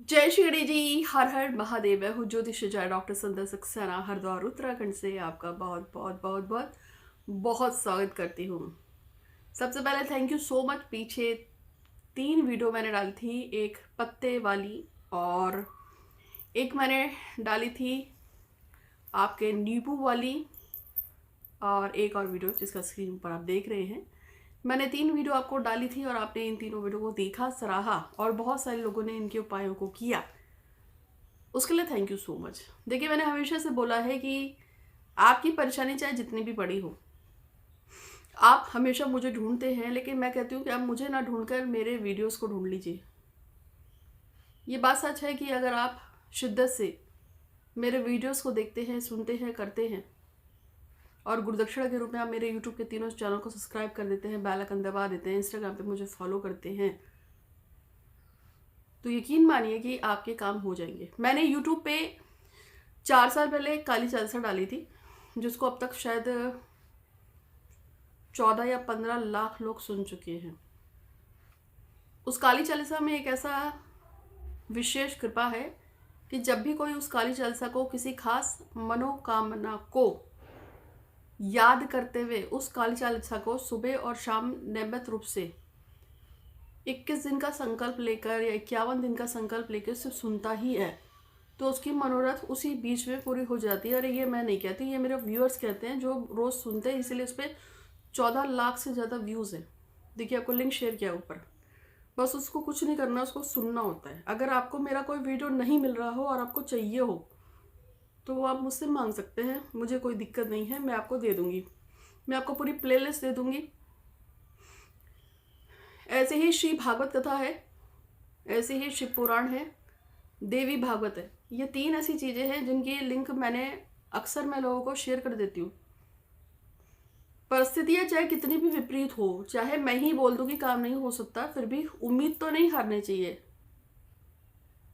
जय श्री गणेश जी। हर हर महादेव। मैं हूँ ज्योतिष जय डॉक्टर सुंदर सक्सेना हरिद्वार उत्तराखंड से आपका बहुत बहुत बहुत बहुत बहुत स्वागत करती हूँ। सबसे पहले थैंक यू सो मच। पीछे 3 वीडियो मैंने डाली थी, एक पत्ते वाली और एक मैंने डाली थी आपके नींबू वाली, और एक और वीडियो जिसका स्क्रीन पर आप देख रहे हैं। मैंने 3 वीडियो आपको डाली थी और आपने इन तीनों वीडियो को देखा, सराहा और बहुत सारे लोगों ने इनके उपायों को किया। उसके लिए थैंक यू सो मच। देखिए, मैंने हमेशा से बोला है कि आपकी परेशानी चाहे जितनी भी बड़ी हो, आप हमेशा मुझे ढूंढते हैं, लेकिन मैं कहती हूँ कि आप मुझे ना ढूंढकर मेरे वीडियोस को ढूंढ लीजिए। ये बात सच है कि अगर आप शिद्दत से मेरे वीडियोस को देखते हैं, सुनते हैं, करते हैं और गुरुदक्षिणा के रूप में आप मेरे यूट्यूब के तीनों चैनल को सब्सक्राइब कर देते हैं, बेल आइकन दबा देते हैं, इंस्टाग्राम पे मुझे फॉलो करते हैं, तो यकीन मानिए कि आपके काम हो जाएंगे। मैंने यूट्यूब पे 4 साल पहले काली चालीसा डाली थी, जिसको अब तक शायद 14 या 15 लाख लोग सुन चुके हैं। उस काली चालीसा में एक ऐसा विशेष कृपा है कि जब भी कोई उस काली चालीसा को किसी खास मनोकामना को याद करते हुए उस काली चालीसा को सुबह और शाम नियमित रूप से 21 दिन का संकल्प लेकर या 51 दिन का संकल्प लेकर सिर्फ सुनता ही है, तो उसकी मनोरथ उसी बीच में पूरी हो जाती है। और ये मैं नहीं कहती, ये मेरे व्यूअर्स कहते हैं जो रोज़ सुनते हैं, इसीलिए उस पर 14 लाख से ज़्यादा व्यूज़ हैं। देखिए, आपको लिंक शेयर किया ऊपर। बस उसको कुछ नहीं करना, उसको सुनना होता है। अगर आपको मेरा कोई वीडियो नहीं मिल रहा हो और आपको चाहिए हो तो वो आप मुझसे मांग सकते हैं, मुझे कोई दिक्कत नहीं है, मैं आपको दे दूँगी। मैं आपको पूरी प्लेलिस्ट दे दूँगी। ऐसे ही श्री भागवत कथा है, ऐसे ही शिव पुराण है, देवी भागवत है। ये 3 ऐसी चीज़ें हैं जिनकी लिंक मैं लोगों को शेयर कर देती हूँ। परिस्थितियाँ चाहे कितनी भी विपरीत हो, चाहे मैं ही बोल दूँ कि काम नहीं हो सकता, फिर भी उम्मीद तो नहीं हारनी चाहिए,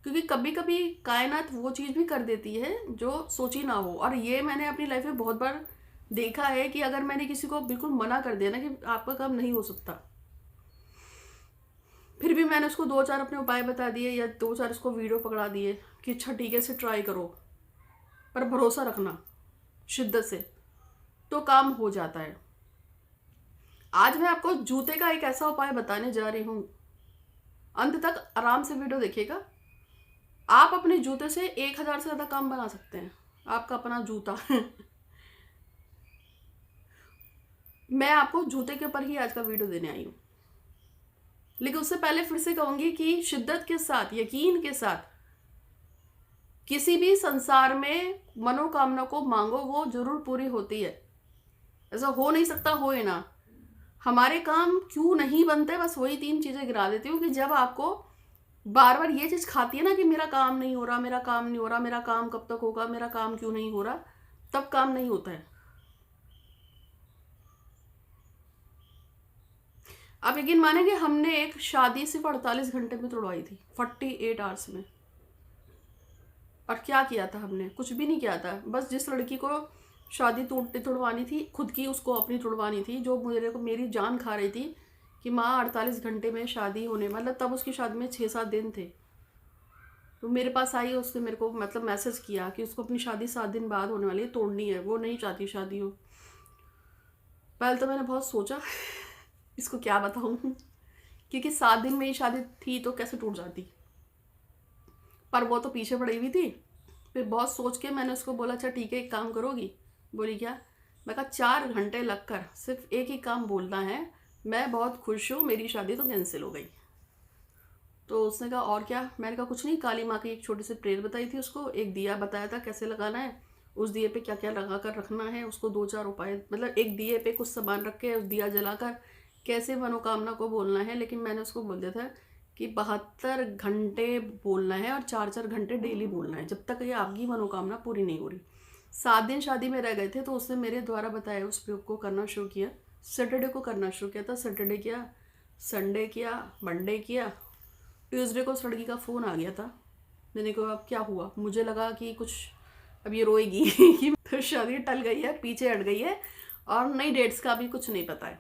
क्योंकि कभी कभी कायनात वो चीज़ भी कर देती है जो सोची ना हो। और ये मैंने अपनी लाइफ में बहुत बार देखा है कि अगर मैंने किसी को बिल्कुल मना कर दिया ना कि आपका काम नहीं हो सकता, फिर भी मैंने उसको 2-4 अपने उपाय बता दिए या 2-4 उसको वीडियो पकड़ा दिए कि अच्छा ठीक है, इसे ट्राई करो, पर भरोसा रखना शिद्दत से, तो काम हो जाता है। आज मैं आपको जूते का एक ऐसा उपाय बताने जा रही हूँ, अंत तक आराम से वीडियो देखिएगा। आप अपने जूते से 1000 से ज़्यादा काम बना सकते हैं, आपका अपना जूता। मैं आपको जूते के ऊपर ही आज का वीडियो देने आई हूँ, लेकिन उससे पहले फिर से कहूँगी कि शिद्दत के साथ, यकीन के साथ किसी भी संसार में मनोकामना को मांगो, वो जरूर पूरी होती है। ऐसा हो नहीं सकता हो ही ना। हमारे काम क्यों नहीं बनते, बस वही 3 चीज़ें गिरा देती हूँ कि जब आपको बार बार ये चीज़ खाती है ना कि मेरा काम नहीं हो रहा, मेरा काम नहीं हो रहा, मेरा काम कब तक होगा, मेरा काम क्यों नहीं हो रहा, तब काम नहीं होता है। आप यकीन मानेंगे, हमने एक शादी सिर्फ 48 घंटे में तोड़वाई थी, 48 आवर्स में। और क्या किया था हमने? कुछ भी नहीं किया था। बस जिस लड़की को शादी तुड़वानी थी खुद की, उसको अपनी तुड़वानी थी, जो मेरे को मेरी जान खा रही थी कि माँ 48 घंटे में शादी होने, मतलब तब उसकी शादी में 6-7 दिन थे। तो मेरे पास आई, उसने मेरे को मतलब मैसेज किया कि उसको अपनी शादी 7 दिन बाद होने वाली है, तोड़नी है, वो नहीं चाहती शादी हो। पहले तो मैंने बहुत सोचा इसको क्या बताऊँ, क्योंकि 7 दिन में ही शादी थी तो कैसे टूट जाती, पर वो तो पीछे पड़ी हुई थी। फिर बहुत सोच के मैंने उसको बोला, अच्छा ठीक है, एक काम करोगी? बोली क्या? मैं कहा 4 घंटे लगकर सिर्फ एक ही काम बोलना है, मैं बहुत खुश हूँ, मेरी शादी तो कैंसिल हो गई। तो उसने कहा और क्या? मैंने कहा कुछ नहीं, काली माँ की एक छोटी सी प्रेयर बताई थी उसको, एक दिया बताया था कैसे लगाना है, उस दिए पे क्या क्या लगा कर रखना है, उसको 2-4 उपाय, मतलब एक दिए पे कुछ सामान रख के उस दिया जलाकर कैसे मनोकामना को बोलना है। लेकिन मैंने उसको बोल दिया था कि 72 घंटे बोलना है और 4-4 घंटे डेली बोलना है, जब तक ये आपकी मनोकामना पूरी नहीं हो रही। 7 दिन शादी में रह गए थे, तो उसने मेरे द्वारा बताया उस प्रयोग को करना शुरू किया। सैटरडे को करना शुरू किया था, सैटरडे किया, संडे किया, मंडे किया, ट्यूसडे को उस लड़की का फ़ोन आ गया था। मैंने कहा अब क्या हुआ? मुझे लगा कि कुछ अब ये रोएगी कि तो शादी टल गई है, पीछे हट गई है और नई डेट्स का भी कुछ नहीं पता है।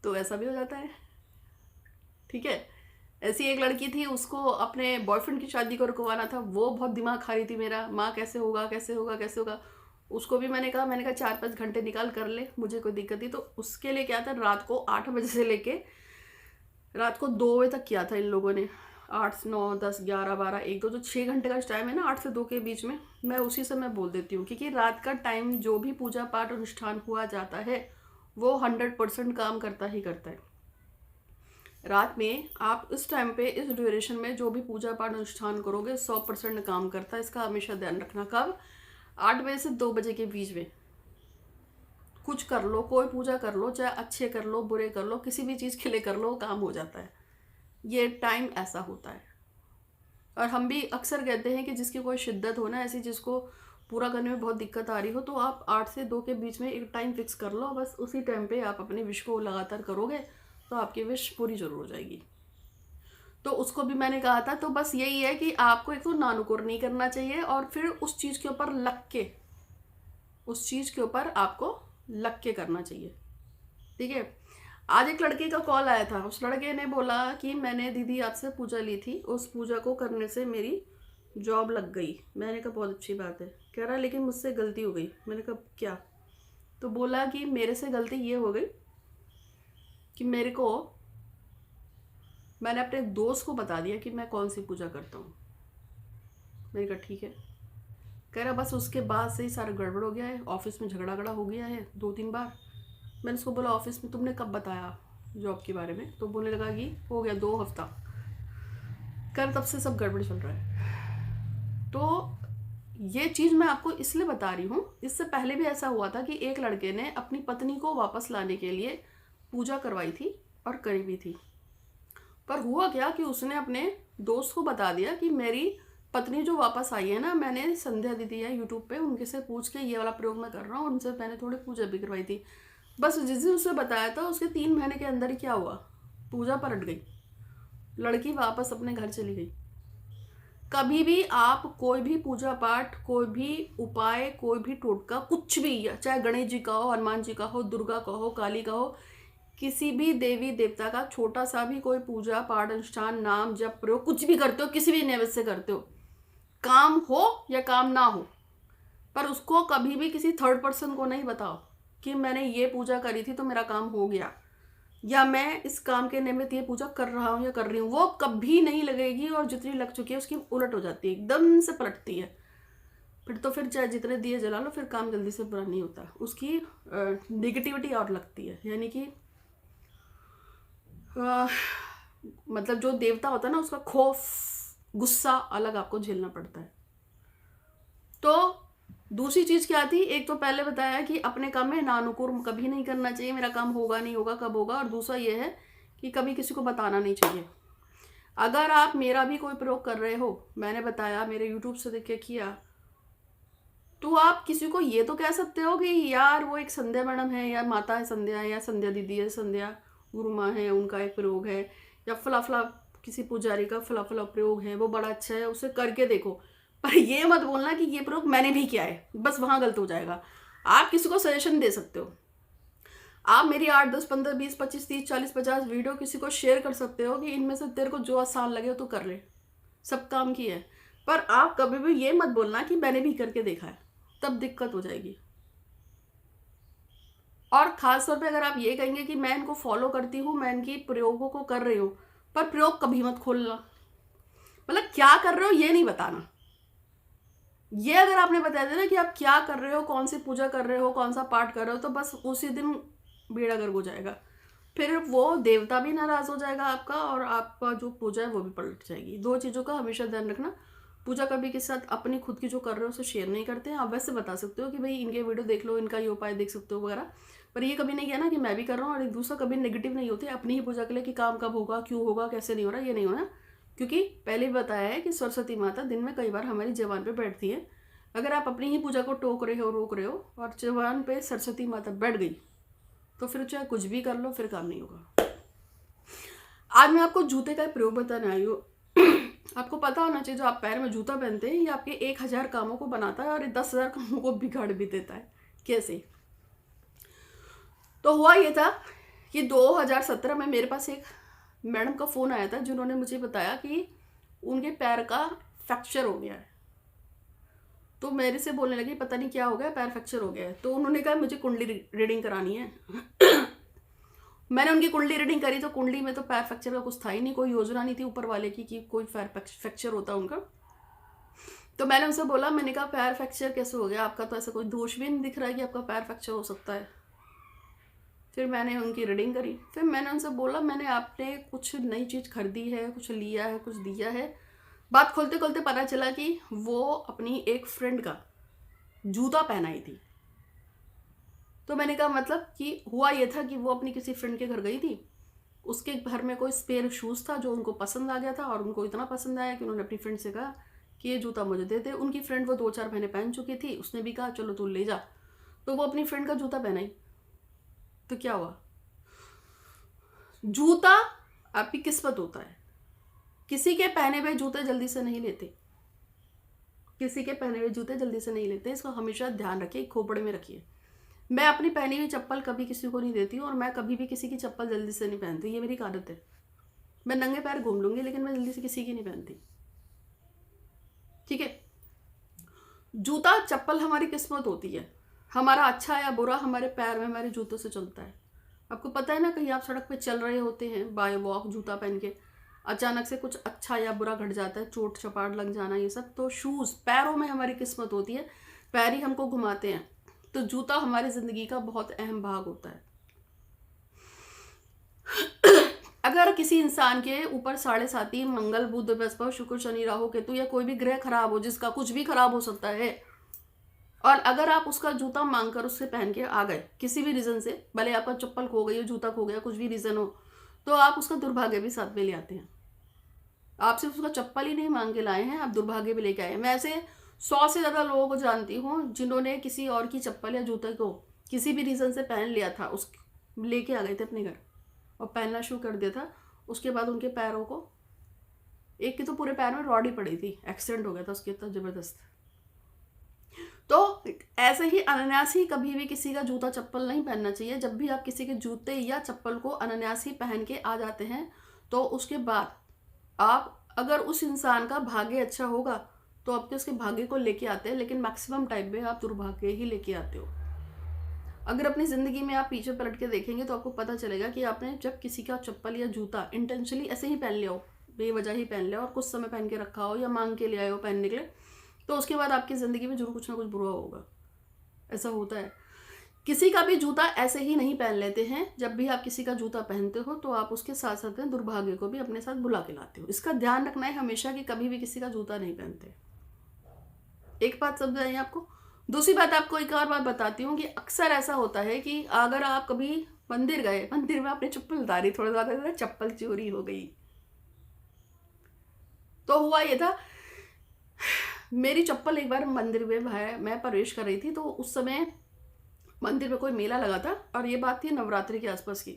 तो ऐसा भी हो जाता है, ठीक है। ऐसी एक लड़की थी, उसको अपने बॉयफ्रेंड की शादी को रुकवाना था, वो बहुत दिमाग खा रही थी मेरा, माँ कैसे होगा कैसे होगा कैसे होगा। उसको भी मैंने कहा 4-5 घंटे निकाल कर ले, मुझे कोई दिक्कत नहीं। तो उसके लिए क्या था, रात को 8 बजे से लेके रात को 2 बजे तक किया था इन लोगों ने। 8, 9, 10, 11, 12, 1, 2, जो 6 घंटे का टाइम है ना, 8 से 2 के बीच में, मैं उसी समय बोल देती हूँ, क्योंकि रात का टाइम जो भी पूजा पाठ अनुष्ठान हुआ जाता है वो 100% काम करता ही करता है। रात में आप इस टाइम पे, इस ड्यूरेशन में जो भी पूजा पाठ अनुष्ठान करोगे 100% काम करता है। इसका हमेशा ध्यान रखना। कब? 8 बजे से 2 बजे के बीच में कुछ कर लो, कोई पूजा कर लो, चाहे अच्छे कर लो बुरे कर लो, किसी भी चीज़ के लिए कर लो, काम हो जाता है। ये टाइम ऐसा होता है। और हम भी अक्सर कहते हैं कि जिसकी कोई शिद्दत हो ना, ऐसी जिसको पूरा करने में बहुत दिक्कत आ रही हो, तो आप 8 से 2 के बीच में एक टाइम फिक्स कर लो। बस उसी टाइम पे आप अपनी विश को लगातार करोगे तो आपकी विश पूरी जरूर हो जाएगी। तो उसको भी मैंने कहा था। तो बस यही है कि आपको एक तो नानुकुर नहीं करना चाहिए, और फिर उस चीज़ के ऊपर लग के, उस चीज़ के ऊपर आपको लग के करना चाहिए। ठीक है। आज एक लड़के का कॉल आया था। उस लड़के ने बोला कि मैंने दीदी आपसे पूजा ली थी, उस पूजा को करने से मेरी जॉब लग गई। मैंने कहा बहुत अच्छी बात है। कह रहा लेकिन मुझसे गलती हो गई। मैंने कहा क्या? तो बोला कि मेरे से गलती ये हो गई कि मैंने अपने दोस्त को बता दिया कि मैं कौन सी पूजा करता हूँ। मैंने कहा ठीक है। कह रहा बस उसके बाद से ही सारा गड़बड़ हो गया है, ऑफिस में झगड़ा हो गया है 2-3 बार। मैंने उसको बोला ऑफिस में तुमने कब बताया जॉब के बारे में? तो बोलने लगा कि हो गया 2 हफ्ता। कर तब से सब गड़बड़ चल रहा है। तो ये चीज़ मैं आपको इसलिए बता रही हूँ, इससे पहले भी ऐसा हुआ था कि एक लड़के ने अपनी पत्नी को वापस लाने के लिए पूजा करवाई थी और करी भी थी। पर हुआ क्या कि उसने अपने दोस्त को बता दिया कि मेरी पत्नी जो वापस आई है ना, मैंने संध्या दीदी है यूट्यूब पे, उनके से पूछ के ये वाला प्रयोग मैं कर रहा हूँ, उनसे मैंने थोड़ी पूजा भी करवाई थी। बस जिस दिन उसने बताया था उसके 3 महीने के अंदर ही क्या हुआ, पूजा पलट गई, लड़की वापस अपने घर चली गई। कभी भी आप कोई भी पूजा पाठ, कोई भी उपाय, कोई भी टोटका, कुछ भी, चाहे गणेश जी का हो, हनुमान जी का हो, दुर्गा का हो, काली का हो, किसी भी देवी देवता का छोटा सा भी कोई पूजा पाठ अनुष्ठान, नाम जप प्रयोग कुछ भी करते हो, किसी भी नैवेद्य से करते हो, काम हो या काम ना हो, पर उसको कभी भी किसी थर्ड पर्सन को नहीं बताओ कि मैंने ये पूजा करी थी तो मेरा काम हो गया, या मैं इस काम के निमित्त ये पूजा कर रहा हूँ या कर रही हूँ। वो कभी नहीं लगेगी, और जितनी लग चुकी है उसकी उलट हो जाती है, एकदम से पलटती है। फिर चाहे जितने दिए जला लो, फिर काम जल्दी से पूरा नहीं होता, उसकी नेगेटिविटी और लगती है। यानी कि मतलब जो देवता होता है ना, उसका खौफ, गुस्सा अलग आपको झेलना पड़ता है। तो दूसरी चीज़ क्या थी, एक तो पहले बताया कि अपने काम में नानुकुर कभी नहीं करना चाहिए, मेरा काम होगा नहीं होगा, कब होगा। और दूसरा ये है कि कभी किसी को बताना नहीं चाहिए। अगर आप मेरा भी कोई प्रयोग कर रहे हो, मैंने बताया, मेरे यूट्यूब से देख के किया, तो आप किसी को ये तो कह सकते हो कि यार वो एक संध्या मैडम है, या माता है संध्या, या संध्या दीदी है, संध्या गुरु माँ है, उनका एक प्रयोग है, या फला फला किसी पुजारी का फला फला प्रयोग है, वो बड़ा अच्छा है, उसे करके देखो। पर ये मत बोलना कि ये प्रयोग मैंने भी किया है, बस वहाँ गलत हो जाएगा। आप किसी को सजेशन दे सकते हो, आप मेरी 8, 10, 15, 20, 25, 30, 40, 50 वीडियो किसी को शेयर कर सकते हो कि इनमें से तेरे को जो आसान लगे तो कर ले, सब काम की है। पर आप कभी भी ये मत बोलना कि मैंने भी करके देखा है, तब दिक्कत हो जाएगी। और खास तौर पे अगर आप ये कहेंगे कि मैं इनको फॉलो करती हूँ, मैं इनकी प्रयोगों को कर रही हूँ, पर प्रयोग कभी मत खोलना। मतलब क्या कर रहे हो ये नहीं बताना। ये अगर आपने बता दिया ना कि आप क्या कर रहे हो, कौन सी पूजा कर रहे हो, कौन सा पाठ कर रहे हो, तो बस उसी दिन बेड़ा गर्क हो जाएगा। फिर वो देवता भी नाराज हो जाएगा आपका, और आपका जो पूजा है वो भी पलट जाएगी। 2 चीज़ों का हमेशा ध्यान रखना। पूजा कभी के साथ अपनी खुद की जो कर रहे हो उसे शेयर नहीं करते हैं। आप वैसे बता सकते हो कि भाई इनके वीडियो देख लो, इनका ये उपाय देख सकते हो वगैरह, पर ये कभी नहीं कहना कि मैं भी कर रहा हूँ। और एक दूसरा कभी नेगेटिव नहीं होती अपनी ही पूजा के लिए कि काम कब होगा, क्यों होगा, कैसे नहीं हो रहा, ये नहीं होना। क्योंकि पहले भी बताया है कि सरस्वती माता दिन में कई बार हमारी जबान पे बैठती है। अगर आप अपनी ही पूजा को टोक रहे हो, रोक रहे हो, और जबान पे सरस्वती माता बैठ गई, तो फिर चाहे कुछ भी कर लो, फिर काम नहीं होगा। आज मैं आपको जूते का प्रयोग बताने आई हूँ। आपको पता होना चाहिए, जो आप पैर में जूता पहनते हैं, ये आपके 1000 कामों को बनाता है और 10,000 कामों को बिगाड़ भी देता है। कैसे? तो हुआ ये था कि 2017 में मेरे पास एक मैडम का फ़ोन आया था जिन्होंने मुझे बताया कि उनके पैर का फ्रैक्चर हो गया है। तो मेरे से बोलने लगी पता नहीं क्या हो गया, पैर फ्रैक्चर हो गया है। तो उन्होंने कहा मुझे कुंडली रीडिंग करानी है। मैंने उनकी कुंडली रीडिंग करी तो कुंडली में तो पैर फ्रैक्चर का कुछ था ही नहीं, कोई योजना नहीं थी ऊपर वाले की कि कोई पैर फ्रैक्चर होता उनका। तो मैंने उनसे बोला, मैंने कहा पैर फ्रैक्चर कैसे हो गया, आपका तो ऐसा कोई दोष भी नहीं दिख रहा है कि आपका पैर फ्रैक्चर हो सकता है। फिर मैंने उनकी रीडिंग करी, फिर मैंने उनसे बोला मैंने आपने कुछ नई चीज़ खरीदी है, कुछ लिया है, कुछ दिया है। बात खोलते खोलते पता चला कि वो अपनी एक फ्रेंड का जूता पहनाई थी। तो मैंने कहा मतलब कि हुआ ये था कि वो अपनी किसी फ्रेंड के घर गई थी, उसके घर में कोई स्पेयर शूज़ था जो उनको पसंद आ गया था, और उनको इतना पसंद आया कि उन्होंने अपनी फ्रेंड से कहा कि ये जूता मुझे दे दे। उनकी फ्रेंड वो 2-4 महीने पहन चुकी थी, उसने भी कहा चलो तू ले जा, तो वो अपनी फ्रेंड का जूता पहनाई। तो क्या हुआ, जूता आपकी किस्मत होता है। किसी के पहने हुए जूते जल्दी से नहीं लेते, किसी के पहने हुए जूते जल्दी से नहीं लेते, इसको हमेशा ध्यान रखिए, खोपड़े में रखिए। मैं अपनी पहनी हुई चप्पल कभी किसी को नहीं देती हूँ, और मैं कभी भी किसी की चप्पल जल्दी से नहीं पहनती, ये मेरी आदत है। मैं नंगे पैर घूम लूँगी लेकिन मैं जल्दी से किसी की नहीं पहनती, ठीक है। जूता चप्पल हमारी किस्मत होती है, हमारा अच्छा या बुरा हमारे पैर में हमारे जूतों से चलता है। आपको पता है ना, कहीं आप सड़क पे चल रहे होते हैं बाय वॉक जूता पहन के, अचानक से कुछ अच्छा या बुरा घट जाता है, चोट चपाट लग जाना, ये सब तो शूज़ पैरों में हमारी किस्मत होती है, पैर ही हमको घुमाते हैं। तो जूता हमारी ज़िंदगी का बहुत अहम भाग होता है। अगर किसी इंसान के ऊपर 7.5 मंगल बुध बृहस्पति शुक्र शनि राहु केतु या कोई भी ग्रह खराब हो, जिसका कुछ भी खराब हो सकता है, और अगर आप उसका जूता मांगकर उससे पहन के आ गए किसी भी रीज़न से, भले आपका चप्पल खो गई हो, जूता खो गया, कुछ भी रीज़न हो, तो आप उसका दुर्भाग्य भी साथ में ले आते हैं। आप सिर्फ उसका चप्पल ही नहीं मांग के लाए हैं, आप दुर्भाग्य भी लेके आए हैं। मैं ऐसे 100 से ज़्यादा लोगों को जानती हूँ जिन्होंने किसी और की चप्पल या जूते को किसी भी रीज़न से पहन लिया था, उस लेके आ गए थे अपने घर और पहनना शुरू कर दिया था। उसके बाद उनके पैरों को, एक की तो पूरे पैर में रॉड ही पड़ी थी, एक्सीडेंट हो गया था उसके, इतना ज़बरदस्त। तो ऐसे ही अनायास ही कभी भी किसी का जूता चप्पल नहीं पहनना चाहिए। जब भी आप किसी के जूते या चप्पल को अनायास ही पहन के आ जाते हैं, तो उसके बाद आप, अगर उस इंसान का भाग्य अच्छा होगा तो आपके उसके भाग्य को लेके आते हैं, लेकिन मैक्सिमम टाइम में आप दुर्भाग्य ही लेके आते हो। अगर अपनी ज़िंदगी में आप पीछे पलट के देखेंगे तो आपको पता चलेगा कि आपने जब किसी का चप्पल या जूता इंटेंशनली ऐसे ही पहन लिया हो, बेवजह ही पहन लिया और कुछ समय पहन के रखा हो या मांग के ले आए हो पहनने के लिए, तो उसके बाद आपकी ज़िंदगी में जरूर कुछ ना कुछ बुरा होगा। ऐसा होता है। किसी का भी जूता ऐसे ही नहीं पहन लेते हैं। जब भी आप किसी का जूता पहनते हो तो आप उसके साथ साथ में दुर्भाग्य को भी अपने साथ बुला के लाते हो। इसका ध्यान रखना है हमेशा कि कभी भी किसी का जूता नहीं पहनते। एक बात समझ आई आपको। दूसरी बात आपको एक और बात बताती हूँ कि अक्सर ऐसा होता है कि अगर आप कभी मंदिर गए, मंदिर में आपने चप्पल उतारी, थोड़ा ज़्यादा चप्पल चोरी हो गई, तो हुआ ये था, मेरी चप्पल एक बार मंदिर में मैं प्रवेश कर रही थी, तो उस समय मंदिर में कोई मेला लगा था और ये बात थी नवरात्रि के आसपास की,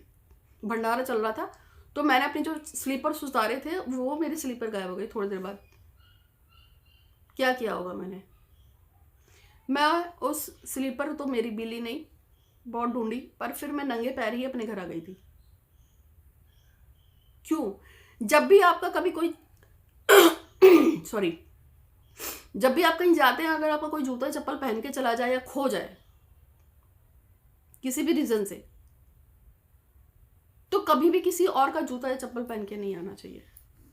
भंडारा चल रहा था। तो मैंने अपने जो स्लीपर्स उतारे थे, वो मेरे स्लीपर गायब हो गई थोड़ी देर बाद। क्या किया होगा मैं उस स्लीपर तो मेरी बिल्ली नहीं, बहुत ढूंढी, पर फिर मैं नंगे पैर ही अपने घर आ गई थी। क्यों? जब भी आपका कभी कोई सॉरी, जब भी आप कहीं जाते हैं, अगर आपका कोई जूता चप्पल पहन के चला जाए या खो जाए किसी भी रीजन से, तो कभी भी किसी और का जूता या चप्पल पहन के नहीं आना चाहिए।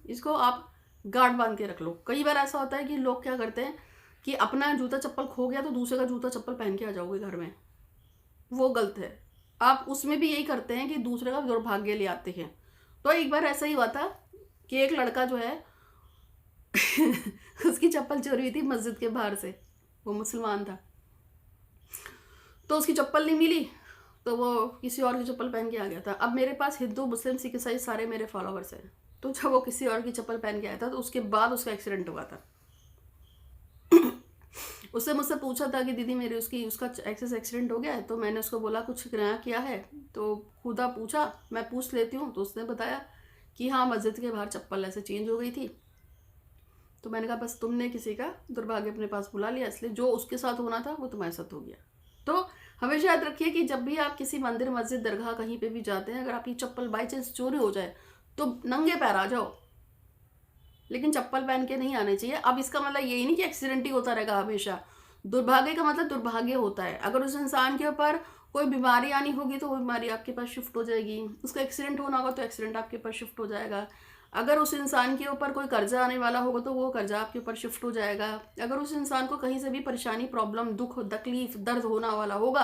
इसको आप गार्ड बांध के रख लो। कई बार ऐसा होता है कि लोग क्या करते हैं कि अपना जूता चप्पल खो गया तो दूसरे का जूता चप्पल पहन के आ जाओगे घर में, वो गलत है। आप उसमें भी यही करते हैं कि दूसरे का दुर्भाग्य ले आते हैं। तो एक बार ऐसा ही हुआ था कि एक लड़का जो है उसकी चप्पल चोरी हुई थी मस्जिद के बाहर से, वो मुसलमान था, तो उसकी चप्पल नहीं मिली तो वो किसी और की चप्पल पहन के आ गया था। अब मेरे पास हिंदू मुस्लिम सिख ईसाई सारे मेरे फॉलोअर्स हैं, तो जब वो किसी और की चप्पल पहन के आया था तो उसके बाद उसका एक्सीडेंट हुआ था। उससे मुझसे पूछा था कि दीदी मेरे उसका एक्सीडेंट हो गया है, तो मैंने उसको बोला कुछ नया किया है, तो खुदा पूछा, मैं पूछ लेती हूँ। तो उसने बताया कि हाँ मस्जिद के बाहर चप्पल ऐसे चेंज हो गई थी। तो मैंने कहा बस तुमने किसी का दुर्भाग्य अपने पास बुला लिया, इसलिए जो उसके साथ होना था वो तुम्हारे साथ हो गया। तो हमेशा याद रखिए कि जब भी आप किसी मंदिर मस्जिद दरगाह कहीं पे भी जाते हैं, अगर आपकी चप्पल बाई चांस चोरी हो जाए तो नंगे पैर आ जाओ, लेकिन चप्पल पहन के नहीं आने चाहिए। अब इसका मतलब यही नहीं कि एक्सीडेंट ही होता रहेगा हमेशा। दुर्भाग्य का मतलब दुर्भाग्य होता है। अगर उस इंसान के ऊपर कोई बीमारी आनी होगी तो वो बीमारी आपके पास शिफ्ट हो जाएगी, उसका एक्सीडेंट होना होगा तो एक्सीडेंट आपके पास शिफ्ट हो जाएगा। अगर उस इंसान के ऊपर कोई कर्जा आने वाला होगा तो वो कर्जा आपके ऊपर शिफ्ट हो जाएगा। अगर उस इंसान को कहीं से भी परेशानी, प्रॉब्लम, दुख, तकलीफ, दर्द होना वाला होगा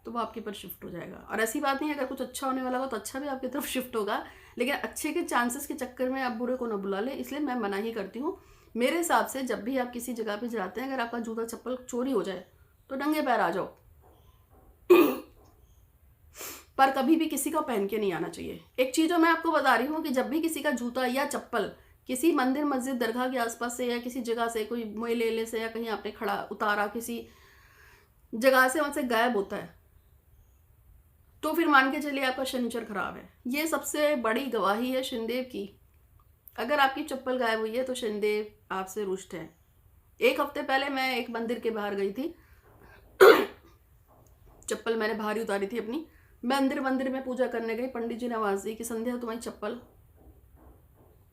तो वो आपके ऊपर शिफ्ट हो जाएगा। और ऐसी बात नहीं है, अगर कुछ अच्छा होने वाला होगा तो अच्छा भी आपकी तरफ शिफ्ट होगा, लेकिन अच्छे के चांसेस के चक्कर में आप बुरे को ना बुला लें, इसलिए मैं मना ही करती हूँ। मेरे हिसाब से जब भी आप किसी जगह पे जाते हैं, अगर आपका जूता चप्पल चोरी हो जाए तो नंगे पैर आ जाओ, पर कभी भी किसी का पहन के नहीं आना चाहिए। एक चीज़ जो मैं आपको बता रही हूँ कि जब भी किसी का जूता या चप्पल किसी मंदिर, मस्जिद, दरगाह के आसपास से या किसी जगह से, कोई मेले से या कहीं आपने खड़ा उतारा किसी जगह से, वहाँ से गायब होता है, तो फिर मान के चलिए आपका शनिचर खराब है। ये सबसे बड़ी गवाही है शनिदेव की। अगर आपकी चप्पल गायब हुई है तो शनिदेव आपसे रुष्ट है। एक हफ्ते पहले मैं एक मंदिर के बाहर गई थी, चप्पल मैंने बाहर ही उतारी थी अपनी। मंदिर में पूजा करने गई, पंडित जी ने आवाज़ दी कि संध्या तुम्हारी चप्पल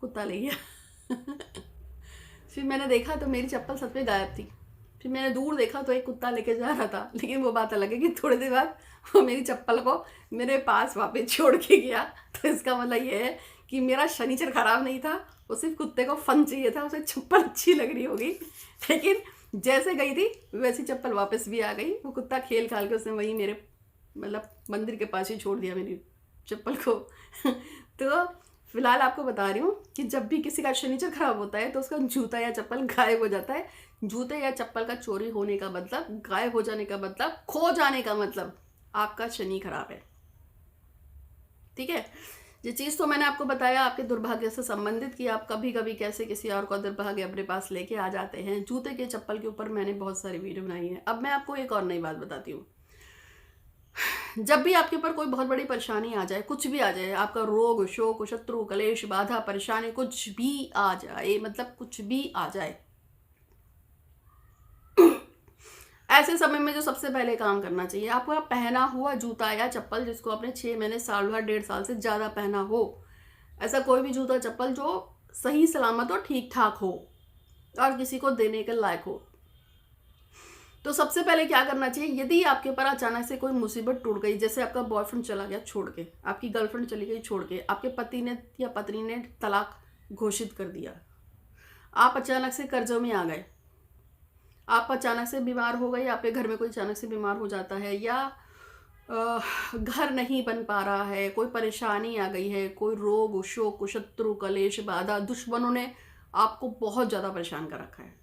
कुत्ता ले गया। फिर मैंने देखा तो मेरी चप्पल सच में गायब थी। फिर मैंने दूर देखा तो एक कुत्ता लेके जा रहा था, लेकिन वो बात अलग है कि थोड़ी देर बाद वो मेरी चप्पल को मेरे पास वापस छोड़ के गया। तो इसका मतलब ये है कि मेरा शनिचर खराब नहीं था, वो सिर्फ कुत्ते को फन चाहिए था, उसे चप्पल अच्छी लग रही होगी, लेकिन जैसे गई थी वैसी चप्पल वापस भी आ गई। वो कुत्ता खेल खाल के उसने वहीं मेरे मतलब मंदिर के पास ही छोड़ दिया मेरी चप्पल को। तो फिलहाल आपको बता रही हूँ कि जब भी किसी का शनिचर खराब होता है तो उसका जूता या चप्पल गायब हो जाता है। जूते या चप्पल का चोरी होने का मतलब, गायब हो जाने का मतलब, खो जाने का मतलब आपका शनि खराब है। ठीक है, ये चीज़ तो मैंने आपको बताया आपके दुर्भाग्य से संबंधित कि आप कभी कभी कैसे किसी और का दुर्भाग्य अपने पास लेके आ जाते हैं। जूते के चप्पल के ऊपर मैंने बहुत सारी वीडियो बनाई है। अब मैं आपको एक और नई बात बताती हूँ। जब भी आपके ऊपर कोई बहुत बड़ी परेशानी आ जाए, कुछ भी आ जाए, आपका रोग, शोक, शत्रु, कलेश, बाधा, परेशानी कुछ भी आ जाए, मतलब कुछ भी आ जाए, ऐसे समय में जो सबसे पहले काम करना चाहिए, आपको पहना हुआ जूता या चप्पल जिसको आपने 6 महीने, साल भर, 1.5 साल से ज़्यादा पहना हो, ऐसा कोई भी जूता चप्पल जो सही सलामत हो, ठीक ठाक हो और किसी को देने के लायक हो, तो सबसे पहले क्या करना चाहिए। यदि आपके ऊपर अचानक से कोई मुसीबत टूट गई, जैसे आपका बॉयफ्रेंड चला गया छोड़ के, आपकी गर्लफ्रेंड चली गई छोड़ के, आपके पति ने या पत्नी ने तलाक घोषित कर दिया, आप अचानक से कर्जों में आ गए, आप अचानक से बीमार हो गए, आपके घर में कोई अचानक से बीमार हो जाता है, या घर नहीं बन पा रहा है, कोई परेशानी आ गई है, कोई रोग, शोक, शत्रु, कलेश, बाधा, दुश्मनों ने आपको बहुत ज़्यादा परेशान कर रखा है,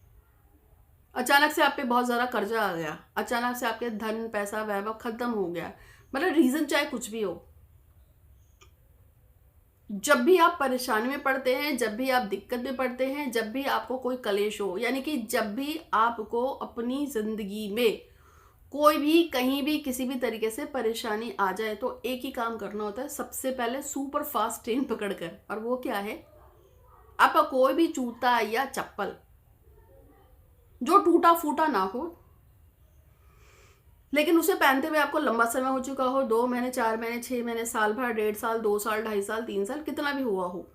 अचानक से आप पे बहुत ज़्यादा कर्जा आ गया, अचानक से आपके धन, पैसा, वैभव खत्म हो गया, मतलब रीज़न चाहे कुछ भी हो, जब भी आप परेशानी में पड़ते हैं, जब भी आप दिक्कत में पड़ते हैं, जब भी आपको कोई कलेश हो, यानी कि जब भी आपको अपनी ज़िंदगी में कोई भी कहीं भी किसी भी तरीके से परेशानी आ जाए, तो एक ही काम करना होता है सबसे पहले, सुपर फास्ट ट्रेन पकड़कर। और वो क्या है, आपका कोई भी जूता या चप्पल जो टूटा फूटा ना हो, लेकिन उसे पहनते हुए आपको लंबा समय हो चुका हो, 2 महीने, 4 महीने, 6 महीने, साल भर, 1.5 साल, 2 साल, 2.5 साल, 3 साल, कितना भी हुआ हो,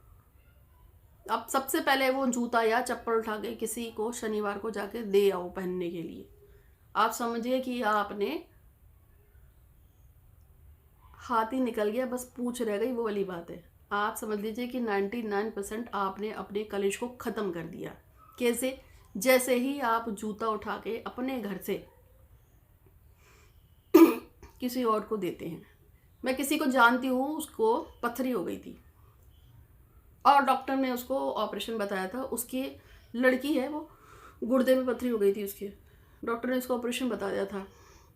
आप सबसे पहले वो जूता या चप्पल उठा के किसी को शनिवार को जाके दे आओ पहनने के लिए। आप समझिए कि आपने हाथी निकल गया, बस पूंछ रह गई, वो वाली बात है। आप समझ लीजिए कि 99% आपने अपने कलेश को ख़त्म कर दिया। कैसे? जैसे ही आप जूता उठा के अपने घर से किसी और को देते हैं। मैं किसी को जानती हूँ, उसको पथरी हो गई थी और डॉक्टर ने उसको ऑपरेशन बताया था। उसकी लड़की है, वो गुर्दे में पथरी हो गई थी उसके, डॉक्टर ने उसको ऑपरेशन बता दिया था।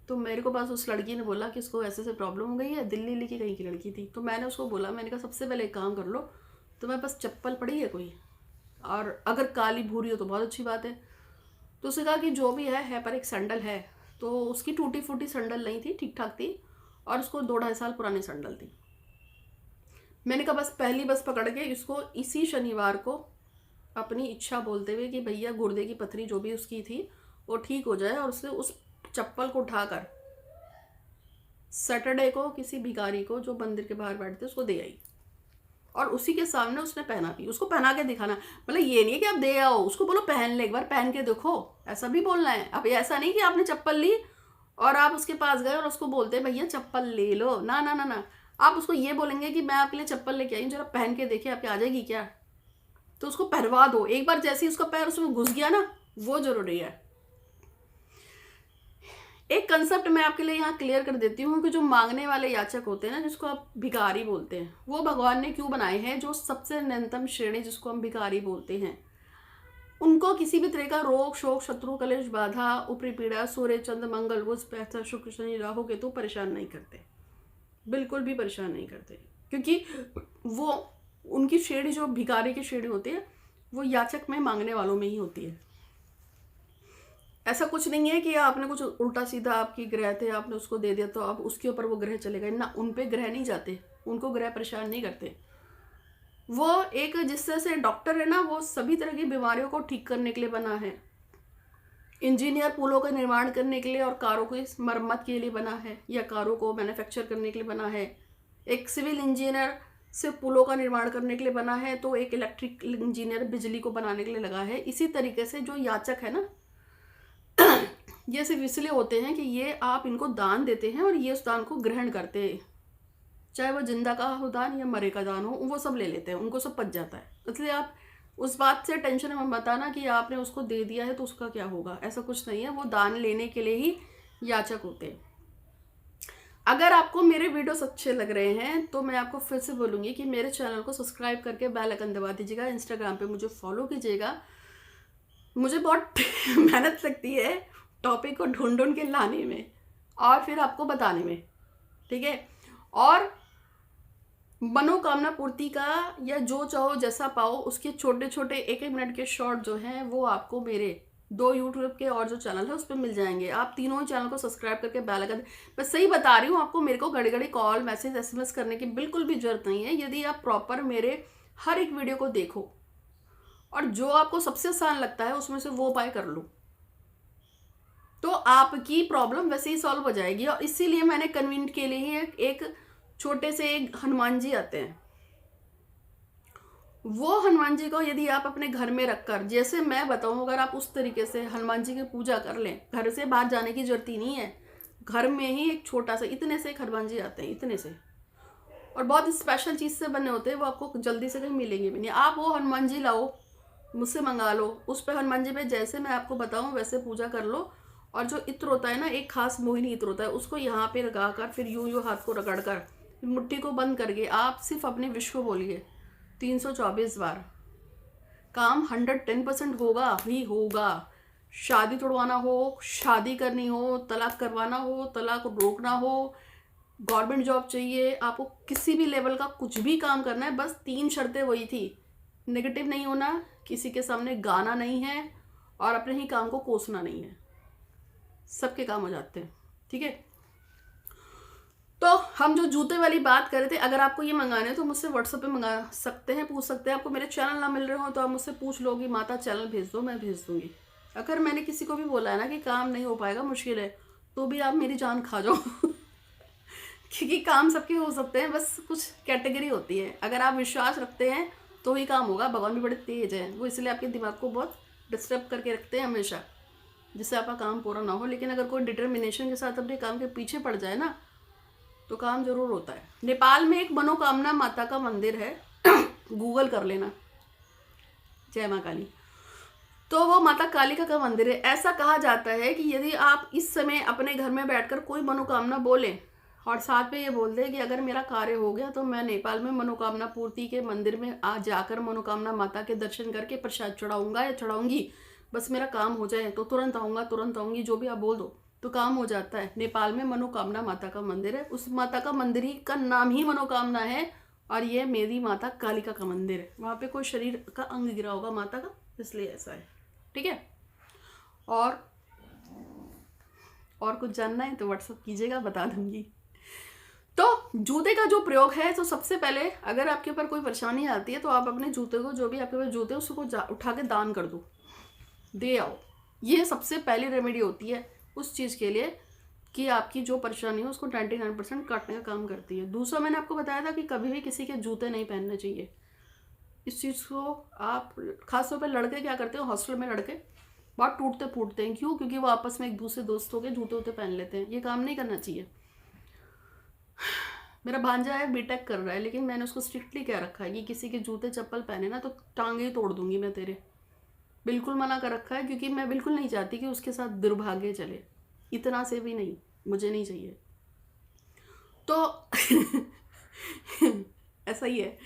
तो मेरे को पास उस लड़की ने बोला कि इसको ऐसे ऐसे प्रॉब्लम हो गई है, दिल्ली की कहीं की लड़की थी। तो मैंने उसको बोला, मैंने कहा सबसे पहले एक काम कर लो, तुम्हें बस चप्पल पड़ी है कोई, और अगर काली भूरी हो तो बहुत अच्छी बात है। तो उसने कहा कि जो भी है पर एक सैंडल है। तो उसकी टूटी फूटी सैंडल नहीं थी, ठीक ठाक थी, और उसको 2-2.5 साल पुरानी सैंडल थी। मैंने कहा बस पहली बस पकड़ के इसको इसी शनिवार को अपनी इच्छा बोलते हुए कि भैया गुर्दे की पथरी जो भी उसकी थी वो ठीक हो जाए, और उससे उस चप्पल को उठाकर सैटरडे को किसी भिखारी को जो मंदिर के बाहर बैठते उसको दे आई। और उसी के सामने उसने पहना भी, उसको पहना के दिखाना। मतलब ये नहीं है कि आप दे आओ, उसको बोलो पहन ले, एक बार पहन के देखो, ऐसा भी बोलना है। अब ऐसा नहीं कि आपने चप्पल ली और आप उसके पास गए और उसको बोलते हैं भैया चप्पल ले लो, ना ना ना ना। आप उसको ये बोलेंगे कि मैं आपके लिए चप्पल लेके आई हूँ, जरा पहन के देखिए आपके आ जाएगी क्या। तो उसको पहनवा दो एक बार, जैसे ही उसका पैर उसमें घुस गया ना, वो जरूरी है। एक कंसेप्ट मैं आपके लिए यहाँ क्लियर कर देती हूँ कि जो मांगने वाले याचक होते हैं ना, जिसको आप भिखारी बोलते हैं, वो भगवान ने क्यों बनाए हैं? जो सबसे न्यूनतम श्रेणी जिसको हम भिखारी बोलते हैं, उनको किसी भी तरह का रोग शोक शत्रु कलेश बाधा ऊपरी पीड़ा सूर्य चंद्र मंगल बुध पैसा शुक्र शनि राहु केतु परेशान नहीं करते, बिल्कुल भी परेशान नहीं करते। क्योंकि वो उनकी श्रेणी जो भिखारी की श्रेणी होती है वो याचक में मांगने वालों में ही होती है। ऐसा कुछ नहीं है कि आपने कुछ उल्टा सीधा आपकी ग्रह थे आपने उसको दे दिया तो अब उसके ऊपर वो ग्रह चले गए ना, उन पे ग्रह नहीं जाते, उनको ग्रह परेशान नहीं करते। वो एक जिससे से डॉक्टर है ना, वो सभी तरह की बीमारियों को ठीक करने के लिए बना है। इंजीनियर पुलों का निर्माण करने के लिए और कारों की मरम्मत के लिए बना है, या कारों को मैन्युफैक्चर करने के लिए बना है। एक सिविल इंजीनियर सिर्फ पुलों का निर्माण करने के लिए बना है, तो एक इलेक्ट्रिक इंजीनियर बिजली को बनाने के लिए लगा है। इसी तरीके से जो याचक है ना, ये सिर्फ इसलिए होते हैं कि ये आप इनको दान देते हैं और ये उस दान को ग्रहण करते हैं, चाहे वो जिंदा का हो दान या मरे का दान हो, वो सब ले लेते हैं, उनको सब पच जाता है। इसलिए आप उस बात से टेंशन में बताना कि आपने उसको दे दिया है तो उसका क्या होगा, ऐसा कुछ नहीं है। वो दान लेने के लिए ही याचक होते हैं। अगर आपको मेरे वीडियोस अच्छे लग रहे हैं तो मैं आपको फिर से बोलूँगी कि मेरे चैनल को सब्सक्राइब करके बेल आइकन दबा दीजिएगा। इंस्टाग्राम पे मुझे फॉलो कीजिएगा। मुझे बहुत मेहनत लगती है टॉपिक को ढूंढ ढूंढ के लाने में और फिर आपको बताने में, ठीक है। और मनोकामना पूर्ति का या जो चाहो जैसा पाओ उसके छोटे छोटे 1-1 मिनट के शॉर्ट जो हैं वो आपको मेरे 2 यूट्यूब के और जो चैनल है उस पर मिल जाएंगे। आप तीनों ही चैनल को सब्सक्राइब करके बेल आइकन, मैं सही बता रही हूँ आपको, मेरे को घड़ी घड़ी कॉल मैसेज SMS करने की बिल्कुल भी जरूरत नहीं है। यदि आप प्रॉपर मेरे हर एक वीडियो को देखो और जो आपको सबसे आसान लगता है उसमें से वो उपाय कर लो, तो आपकी प्रॉब्लम वैसे ही सॉल्व हो जाएगी। और इसीलिए मैंने कन्वीनियंट के लिए ही एक छोटे से एक हनुमान जी आते हैं, वो हनुमान जी को यदि आप अपने घर में रखकर, जैसे मैं बताऊं, अगर आप उस तरीके से हनुमान जी की पूजा कर लें, घर से बाहर जाने की जरूरत ही नहीं है, घर में ही एक छोटा सा इतने से एक हनुमान जी आते हैं, इतने से, और बहुत स्पेशल चीज़ से बने होते हैं, वो आपको जल्दी से कहीं मिलेंगे भी नहीं। आप वो हनुमान जी लाओ, मुझसे मंगा लो, उस पर हनुमान जी पे जैसे मैं आपको बताऊं वैसे पूजा कर लो। और जो इत्र होता है ना, एक खास मोहिनी इत्र होता है, उसको यहाँ पे लगा कर फिर यूं हाथ को रगड़ कर मुट्ठी को बंद करके आप सिर्फ अपने विश को बोलिए 324 बार, काम 110% होगा ही होगा। शादी तोड़वाना हो, शादी करनी हो, तलाक करवाना हो, तलाक रोकना हो, गवर्नमेंट जॉब चाहिए, आपको किसी भी लेवल का कुछ भी काम करना है, बस 3 शर्तें वही थी। नेगेटिव नहीं होना, किसी के सामने गाना नहीं है, और अपने ही काम को कोसना नहीं है, सबके काम हो जाते हैं, ठीक है। तो हम जो जूते वाली बात कर रहे थे, अगर आपको ये मंगाने हैं तो मुझसे व्हाट्सएप पे मंगा सकते हैं, पूछ सकते हैं। आपको मेरे चैनल ना मिल रहे हो तो आप मुझसे पूछ लोगी, माता चैनल भेज दो, मैं भेज दूंगी। अगर मैंने किसी को भी बोला है ना कि काम नहीं हो पाएगा, मुश्किल है, तो भी आप मेरी जान खा जाओ क्योंकि काम सबके हो सकते हैं, बस कुछ कैटेगरी होती है। अगर आप विश्वास रखते हैं तो ही काम होगा। भगवान भी बड़े तेज हैं, वो इसलिए आपके दिमाग को बहुत डिस्टर्ब करके रखते हैं हमेशा, जिससे आपका काम पूरा ना हो। लेकिन अगर कोई डिटर्मिनेशन के साथ अपने काम के पीछे पड़ जाए ना, तो काम जरूर होता है। नेपाल में एक मनोकामना माता का मंदिर है गूगल कर लेना, जय माँ काली। तो वो माता कालिका का मंदिर है। ऐसा कहा जाता है कि यदि आप इस समय अपने घर में बैठकर कोई मनोकामना बोलें और साथ में ये बोल दें कि अगर मेरा कार्य हो गया तो मैं नेपाल में मनोकामना पूर्ति के मंदिर में आ जाकर मनोकामना माता के दर्शन करके प्रसाद चढ़ाऊंगा या चढ़ाऊंगी, बस मेरा काम हो जाए, तो तुरंत आऊँगा, तुरंत आऊँगी, जो भी आप बोल दो तो काम हो जाता है। नेपाल में मनोकामना माता का मंदिर है, उस माता का मंदिर ही का नाम ही मनोकामना है, और ये मेरी माता कालिका का मंदिर है। वहाँ पे कोई शरीर का अंग गिरा होगा माता का, इसलिए ऐसा है, ठीक है। और कुछ जानना है तो व्हाट्सअप कीजिएगा, बता दूंगी। तो जूते का जो प्रयोग है, तो सबसे पहले अगर आपके ऊपर कोई परेशानी आती है तो आप अपने जूते को, जो भी आपके पास जूते उसको उठा के दान कर दो, दे आओ। ये सबसे पहली रेमेडी होती है उस चीज़ के लिए कि आपकी जो परेशानी है उसको 99% काटने का काम करती है। दूसरा, मैंने आपको बताया था कि कभी भी किसी के जूते नहीं पहनने चाहिए। इस चीज़ को आप खासतौर पर लड़के क्या करते हैं, हॉस्टल में लड़के बहुत टूटते फूटते हैं। क्यों? क्योंकि वो आपस में एक दूसरे दोस्तों के जूते वूते पहन लेते हैं। ये काम नहीं करना चाहिए। मेरा भांजा है, बीटेक कर रहा है, लेकिन मैंने उसको स्ट्रिक्टली कह रखा है कि किसी के जूते चप्पल पहने ना तो टांगे ही तोड़ दूंगी मैं तेरे। बिल्कुल मना कर रखा है, क्योंकि मैं बिल्कुल नहीं चाहती कि उसके साथ दुर्भाग्य चले। इतना से भी नहीं, मुझे नहीं चाहिए। तो ऐसा ही है।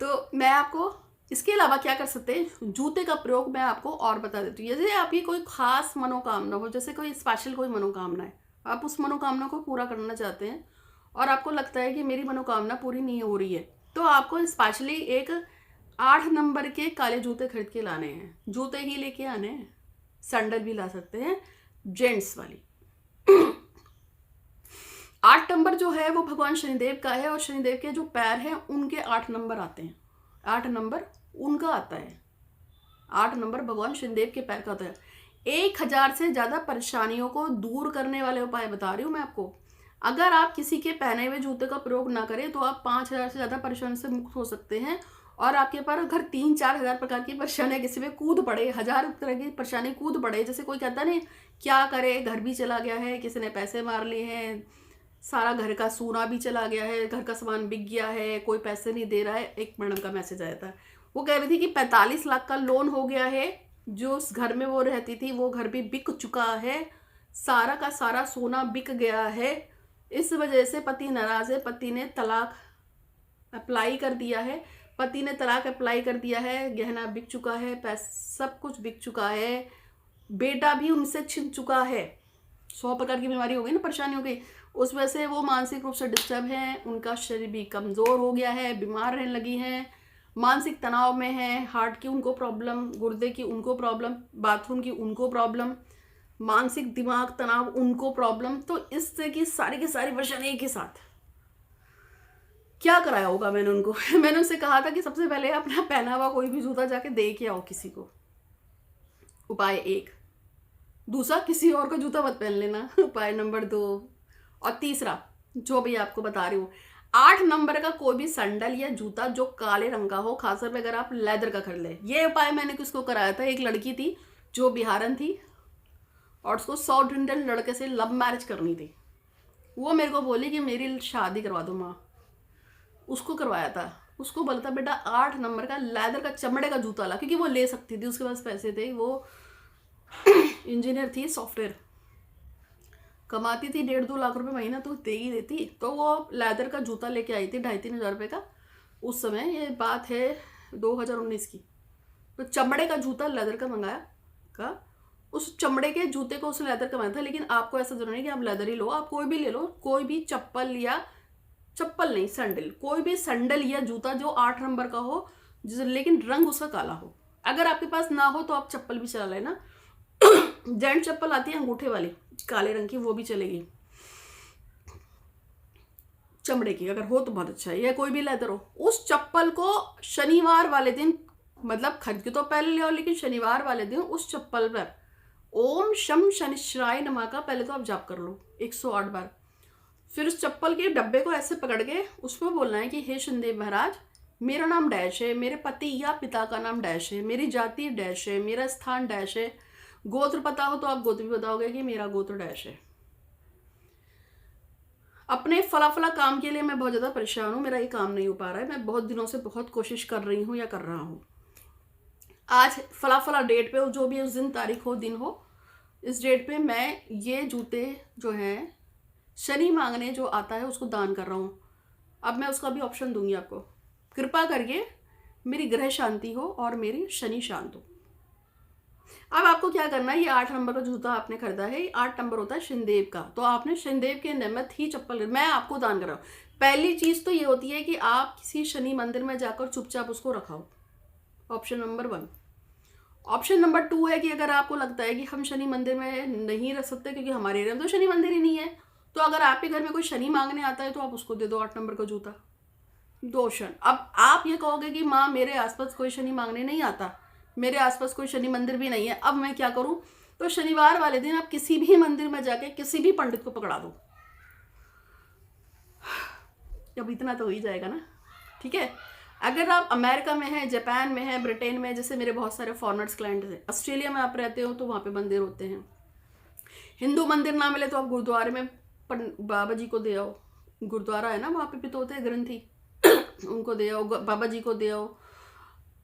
तो मैं आपको इसके अलावा क्या कर सकते हैं, जूते का प्रयोग मैं आपको और बता देती हूँ। जैसे आपकी कोई खास मनोकामना हो, जैसे कोई स्पेशल कोई मनोकामना है, आप उस मनोकामना को पूरा करना चाहते हैं और आपको लगता है कि मेरी मनोकामना पूरी नहीं हो रही है, तो आपको स्पेशली एक 8 नंबर के काले जूते खरीद के लाने हैं। जूते ही लेके आने हैं, सैंडल भी ला सकते हैं, जेंट्स वाली। 8 नंबर जो है वो भगवान शनिदेव का है, और शनिदेव के जो पैर हैं उनके 8 नंबर आते हैं। 8 नंबर उनका आता है। 8 नंबर भगवान शनिदेव के पैर का आता है। 1000 से ज़्यादा परेशानियों को दूर करने वाले उपाय बता रही हूँ मैं आपको। अगर आप किसी के पहने हुए जूते का प्रयोग ना करें तो आप 5000 से ज़्यादा परेशानी से मुक्त हो सकते हैं। और आपके पास अगर 3-4 हज़ार प्रकार की परेशानियाँ किसी में कूद पड़े, 1000 तरह की परेशानी कूद पड़े, जैसे कोई कहता नहीं क्या करे, घर भी चला गया है, किसी ने पैसे मार लिए हैं, सारा घर का सोना भी चला गया है, घर का सामान बिक गया है, कोई पैसे नहीं दे रहा है। एक मैडम का मैसेज आया था, वो कह रही थी कि 45 लाख का लोन हो गया है, जो उस घर में वो रहती थी वो घर भी बिक चुका है, सारा का सारा सोना बिक गया है। इस वजह से पति नाराज है, पति ने तलाक अप्लाई कर दिया है, पति ने तलाक अप्लाई कर दिया है, गहना बिक चुका है, पैसा सब कुछ बिक चुका है, बेटा भी उनसे छिन चुका है। 100 प्रकार की बीमारी हो गई ना, परेशानी हो गई। उस वजह से वो मानसिक रूप से डिस्टर्ब हैं, उनका शरीर भी कमज़ोर हो गया है, बीमार रहने लगी हैं, मानसिक तनाव में है, हार्ट की उनको प्रॉब्लम, गुर्दे की उनको प्रॉब्लम, बाथरूम की उनको प्रॉब्लम, मानसिक दिमाग तनाव उनको प्रॉब्लम। तो इस तरह की सारी परेशानी एक ही साथ। क्या कराया होगा मैंने उनको मैंने उनसे कहा था कि सबसे पहले अपना पहना हुआ कोई भी जूता जाके दे के आओ किसी को, उपाय 1। दूसरा, किसी और का जूता मत पहन लेना, उपाय नंबर 2। और तीसरा जो भी आपको बता रही हूँ, 8 नंबर का कोई भी सैंडल या जूता जो काले रंग का हो, खासतौर पे अगर आप लेदर का खरीद ले। ये उपाय मैंने किसको कराया था, एक लड़की थी जो बिहारन थी और उसको साउथ इंडियन लड़के से लव मैरिज करनी थी। वो मेरे को बोली कि मेरी शादी करवा दो माँ। उसको करवाया था, उसको बोला था बेटा 8 नंबर का लेदर का चमड़े का जूता ला, क्योंकि वो ले सकती थी, उसके पास पैसे थे, वो इंजीनियर थी, सॉफ्टवेयर कमाती थी, 1.5-2 लाख रुपए महीना तो दे ही देती। तो वो लेदर का जूता लेके आई थी 2,500-3 हज़ार रुपये का। उस समय ये बात है 2019 की। तो चमड़े का जूता लेदर का मंगाया का, उस चमड़े के जूते को उसने लेदर का मंगाया था। लेकिन आपको ऐसा जरूरी नहीं कि आप लेदर ही लो, आप कोई भी ले लो, कोई भी चप्पल या चप्पल नहीं सैंडल, कोई भी सैंडल या जूता जो 8 नंबर का हो, लेकिन रंग उसका काला हो। अगर आपके पास ना हो तो आप चप्पल भी चला लेना। जेंट चप्पल आती है अंगूठे वाली काले रंग की, वो भी चलेगी, चमड़े की अगर हो तो बहुत अच्छा है, या कोई भी लेदर हो। उस चप्पल को शनिवार वाले दिन, मतलब खरीद के तो पहले ले आओ, लेकिन शनिवार वाले दिन उस चप्पल पर ओम शम शनिश्चराय नमः का पहले तो आप जाप कर लो 108 बार। फिर उस चप्पल के डब्बे को ऐसे पकड़ के उसमें बोलना है कि हे शनिदेव महाराज, मेरा नाम डैश है, मेरे पति या पिता का नाम डैश है, मेरी जाति डैश है, मेरा स्थान डैश है, गोत्र पता हो तो आप गोत्र भी बताओगे कि मेरा गोत्र डैश है। अपने फला काम के लिए मैं बहुत ज़्यादा परेशान हूँ, मेरा ये काम नहीं हो पा रहा है। मैं बहुत दिनों से बहुत कोशिश कर रही हूँ या कर रहा हूँ। आज फला डेट पे, जो भी उस दिन तारीख हो, दिन हो, इस डेट पे मैं ये जूते जो हैं शनि मांगने जो आता है उसको दान कर रहा हूँ। अब मैं उसका भी ऑप्शन दूंगी आपको। कृपा करके मेरी ग्रह शांति हो और मेरी शनि शांत हो। अब आपको क्या करना है, ये 8 नंबर का जूता आपने खरीदा है, ये 8 नंबर होता है शनिदेव का, तो आपने शनिदेव के निमित्त ही चप्पल मैं आपको दान कर रहा हूँ। पहली चीज़ तो ये होती है कि आप किसी शनि मंदिर में जाकर चुपचाप उसको रखाओ, ऑप्शन नंबर 1। ऑप्शन नंबर 2 है कि अगर आपको लगता है कि हम शनि मंदिर में नहीं रख सकते क्योंकि हमारे एरिया में तो शनि मंदिर ही नहीं है, तो अगर आपके घर में कोई शनि मांगने आता है तो आप उसको दे दो 8 नंबर का जूता। 2 ऑप्शन। अब आप ये कहोगे कि माँ मेरे आसपास कोई शनि मांगने नहीं आता, मेरे आसपास कोई शनि मंदिर भी नहीं है, अब मैं क्या करूँ? तो शनिवार वाले दिन आप किसी भी मंदिर में जाके किसी भी पंडित को पकड़ा दो। अब इतना तो हो ही जाएगा ना, ठीक है। अगर आप अमेरिका में हैं, जापान में हैं, ब्रिटेन में, जैसे मेरे बहुत सारे फॉरेनर्स क्लाइंट हैं, ऑस्ट्रेलिया में आप रहते हो तो वहाँ पे मंदिर होते हैं। हिंदू मंदिर ना मिले तो आप गुरुद्वारे में बाबा जी को दे आओ, गुरुद्वारा है ना वहाँ पे भी तो होते हैं ग्रंथी उनको दे आओ, बाबा जी को दे आओ।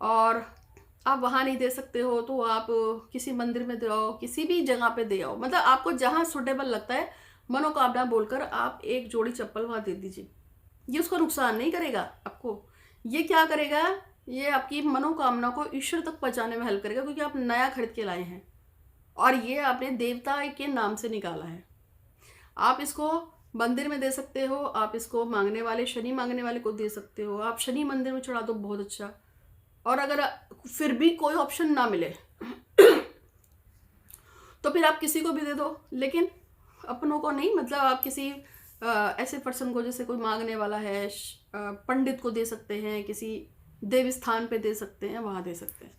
और आप वहाँ नहीं दे सकते हो तो आप किसी मंदिर में दे आओ, किसी भी जगह पे दे आओ, मतलब आपको जहाँ सुटेबल लगता है मनोकामना बोलकर आप एक जोड़ी चप्पल वहाँ दे दीजिए। ये उसको नुकसान नहीं करेगा आपको, ये क्या करेगा, ये आपकी मनोकामना को ईश्वर तक पहुँचाने में हेल्प करेगा, क्योंकि आप नया खरीद के लाए हैं और ये आपने देवता के नाम से निकाला है। आप इसको मंदिर में दे सकते हो, आप इसको मांगने वाले, शनि मांगने वाले को दे सकते हो, आप शनि मंदिर में चढ़ा दो, बहुत अच्छा। और अगर फिर भी कोई ऑप्शन ना मिले तो फिर आप किसी को भी दे दो, लेकिन अपनों को नहीं, मतलब आप किसी ऐसे पर्सन को, जैसे कोई मांगने वाला है, पंडित को दे सकते हैं, किसी देव स्थान पे दे सकते हैं, वहाँ दे सकते हैं।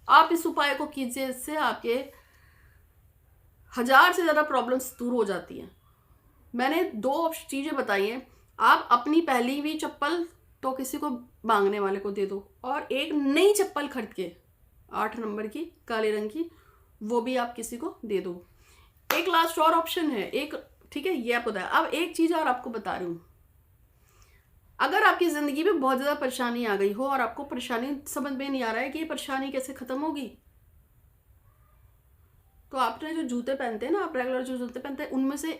आप इस उपाय को कीजिए, इससे आपके 1000 से ज़्यादा प्रॉब्लम्स दूर हो जाती हैं। मैंने 2 चीज़ें बताई हैं। आप अपनी पहली हुई चप्पल तो किसी को मांगने वाले को दे दो, और एक नई चप्पल खरीद के 8 नंबर की काले रंग की, वो भी आप किसी को दे दो। एक लास्ट और ऑप्शन है, एक, ठीक है, ये आपको बताया। अब एक चीज़ और आपको बता रही हूँ, अगर आपकी ज़िंदगी में बहुत ज़्यादा परेशानी आ गई हो और आपको परेशानी समझ में नहीं आ रहा है कि ये परेशानी कैसे ख़त्म होगी, तो आपने जो जूते पहनते हैं ना, आप रेगुलर जो जूते पहनते हैं, उनमें से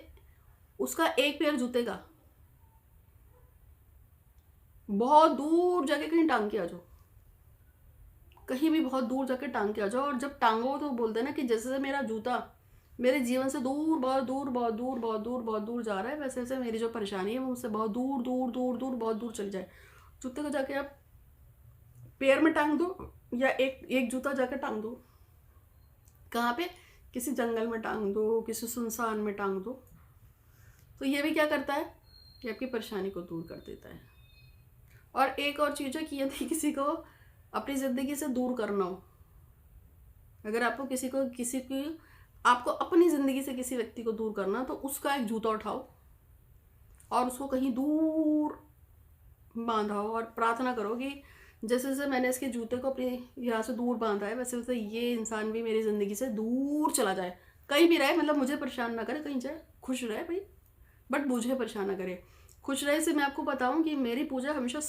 उसका एक पेयर जूते का बहुत दूर जाके कहीं टांग के आ जाओ, कहीं भी बहुत दूर जाके टांग के आ जाओ। और जब टांगो तो बोलते हैं ना कि जैसे मेरा जूता मेरे जीवन से दूर, बहुत दूर, बहुत दूर, बहुत दूर, बहुत दूर जा रहा है, वैसे वैसे मेरी जो परेशानी है वो मुझसे बहुत दूर दूर दूर दूर बहुत दूर चली जाए। जूते को जाके आप पैर में टांग दो, या एक जूता जाके टांग दो। कहाँ पे? किसी जंगल में टांग दो, किसी सुनसान में टांग दो। तो ये भी क्या करता है कि आपकी परेशानी को दूर कर देता है। और एक और चीज़ है कि यदि किसी को अपनी ज़िंदगी से दूर करना हो, अगर आपको आपको अपनी ज़िंदगी से किसी व्यक्ति को दूर करना, तो उसका एक जूता उठाओ और उसको कहीं दूर बांधाओ और प्रार्थना करो कि जैसे जैसे मैंने इसके जूते को अपने यहाँ से दूर बांधा है, वैसे वैसे ये इंसान भी मेरी ज़िंदगी से दूर चला जाए, कहीं भी रहे, मतलब मुझे परेशान ना करे, कहीं जाए खुश रहे भाई, बट मुझे परेशान ना करे, खुश रहे। से मैं आपको बताऊं कि मेरी पूजा हमेशा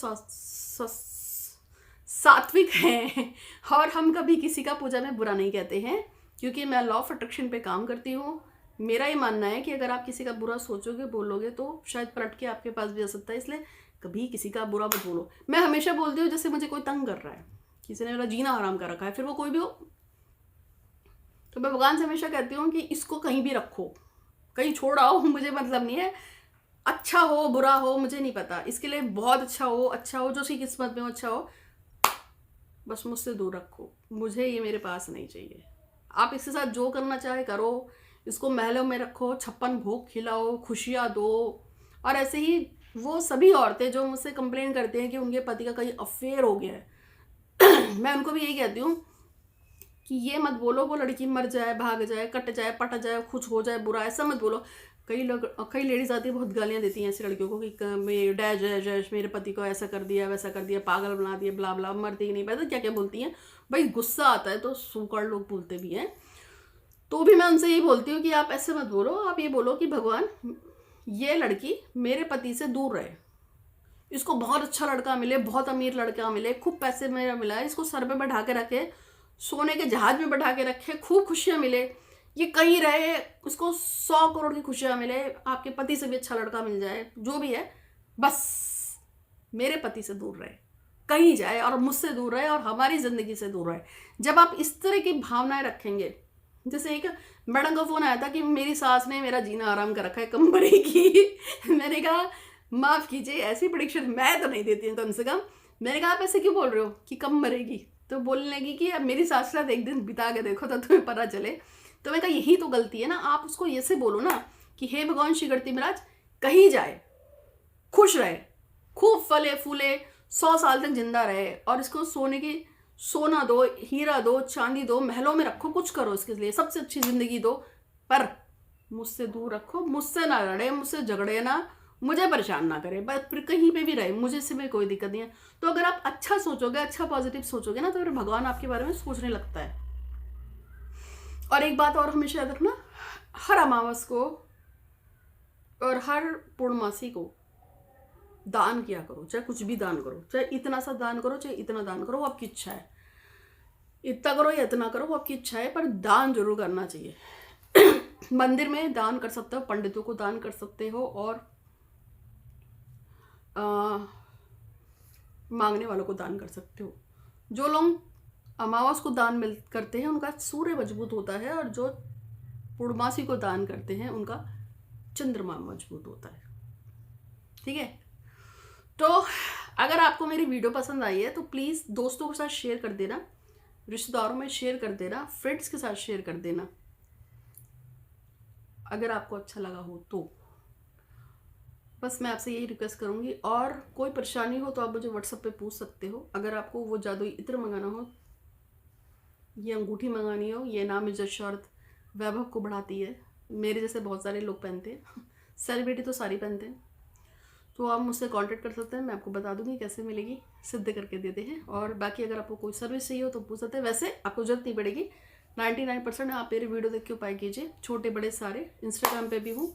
सात्विक है, और हम कभी किसी का पूजा में बुरा नहीं कहते हैं, क्योंकि मैं लॉ ऑफ अट्रैक्शन पे काम करती हूँ। मेरा ये मानना है कि अगर आप किसी का बुरा सोचोगे, बोलोगे, तो शायद पलट के आपके पास भी आ सकता है, इसलिए कभी किसी का बुरा मत बोलो। मैं हमेशा बोलती हूँ, जैसे मुझे कोई तंग कर रहा है, किसी ने मेरा जीना हराम कर रखा है, फिर वो कोई भी हो, तो मैं भगवान से हमेशा कहती हूँ कि इसको कहीं भी रखो, कहीं छोड़ आओ, मुझे मतलब नहीं है, अच्छा हो बुरा हो मुझे नहीं पता, इसके लिए बहुत अच्छा हो जो उसकी किस्मत में हो, अच्छा हो, बस मुझसे दूर रखो, मुझे ये मेरे पास नहीं चाहिए। आप इसके साथ जो करना चाहे करो, इसको महलों में रखो, 56 भोग खिलाओ, खुशियाँ दो। और ऐसे ही वो सभी औरतें जो मुझसे कंप्लेन करती हैं कि उनके पति का कहीं अफेयर हो गया है मैं उनको भी यही कहती हूँ कि ये मत बोलो वो लड़की मर जाए, भाग जाए, कट जाए, पट जाए, कुछ हो जाए बुरा, ऐसा मत बोलो। कई लेडीज़ आती है, बहुत गालियाँ देती हैं ऐसी लड़कियों को कि डैश डैश डैश मेरे पति को ऐसा कर दिया, वैसा कर दिया, पागल बना दिया, ब्ला ब्ला, मरती ही नहीं, पता क्या क्या बोलती हैं भाई। गुस्सा आता है तो सुकड़ लोग बोलते भी हैं, तो भी मैं उनसे यही बोलती हूँ कि आप ऐसे मत बोलो, आप ये बोलो कि भगवान ये लड़की मेरे पति से दूर रहे, इसको बहुत अच्छा लड़का मिले, बहुत अमीर लड़का मिले, खूब पैसे मेरा मिला है, इसको सर पे बैठा के रखे, सोने के जहाज में बैठा के रखे, खूब खुशियाँ मिले, ये कहीं रहे, उसको 100 करोड़ की खुशियाँ मिले, आपके पति से भी अच्छा लड़का मिल जाए, जो भी है, बस मेरे पति से दूर रहे, कहीं जाए और मुझसे दूर रहे और हमारी ज़िंदगी से दूर रहे। जब आप इस तरह की भावनाएं रखेंगे, जैसे एक मैडम का फ़ोन आया था कि मेरी सास ने मेरा जीना आराम कर रखा है, कम मरेगी मैंने कहा माफ़ कीजिए, ऐसी प्रेडिक्शन मैं तो नहीं देती हूँ कम से कम। मैंने कहा आप ऐसे क्यों बोल रहे हो कि कम मरेगी? तो बोलने लगी कि अब मेरी सास के साथ एक दिन बिता के देखो तो तुम्हें पता चले। तो मैं कहा यही तो गलती है ना, आप उसको ये से बोलो ना कि हे भगवान श्री गणपति महाराज कहीं जाए, खुश रहे, खूब फले फूले, 100 साल तक जिंदा रहे, और इसको सोना दो, हीरा दो, चांदी दो, महलों में रखो, कुछ करो इसके लिए, सबसे अच्छी ज़िंदगी दो, पर मुझसे दूर रखो, मुझसे ना लड़े, मुझसे झगड़े ना, मुझे परेशान ना करे, बस फिर कहीं पे भी रहे, मुझे से भी कोई दिक्कत नहीं है। तो अगर आप अच्छा सोचोगे, अच्छा पॉजिटिव सोचोगे ना, तो फिर भगवान आपके बारे में सोचने लगता है। और एक बात और हमेशा याद रखना, हर अमावस को और हर पूर्णमासी को दान किया करो, चाहे कुछ भी दान करो, चाहे इतना सा दान करो, चाहे इतना दान करो, वो आपकी इच्छा है, इतना करो या इतना करो, वो आपकी इच्छा है, पर दान जरूर करना चाहिए। मंदिर में दान कर सकते हो, पंडितों को दान कर सकते हो, और मांगने वालों को दान कर सकते हो। जो लोग अमावस को दान करते हैं उनका सूर्य मजबूत होता है, और जो पूर्णमासी को दान करते हैं उनका चंद्रमा मजबूत होता है। ठीक है, तो अगर आपको मेरी वीडियो पसंद आई है तो प्लीज़ दोस्तों के साथ शेयर कर देना, रिश्तेदारों में शेयर कर देना, फ्रेंड्स के साथ शेयर कर देना, अगर आपको अच्छा लगा हो तो। बस मैं आपसे यही रिक्वेस्ट करूँगी, और कोई परेशानी हो तो आप मुझे व्हाट्सएप पे पूछ सकते हो। अगर आपको वो जादुई इत्र मंगाना हो, ये अंगूठी मंगानी हो, ये नाम इज़्ज़त शौहरत वैभव को बढ़ाती है, मेरे जैसे बहुत सारे लोग पहनते हैं, सेलिब्रिटी तो सारी पहनते हैं, तो आप मुझसे कांटेक्ट कर सकते हैं, मैं आपको बता दूंगी कैसे मिलेगी, सिद्ध करके देते हैं। और बाकी अगर आपको कोई सर्विस चाहिए हो तो पूछ सकते हैं, वैसे आपको जरूरत नहीं पड़ेगी, 99% आप मेरी वीडियो देख के उपाय कीजिए, छोटे बड़े सारे। इंस्टाग्राम पे भी हूँ,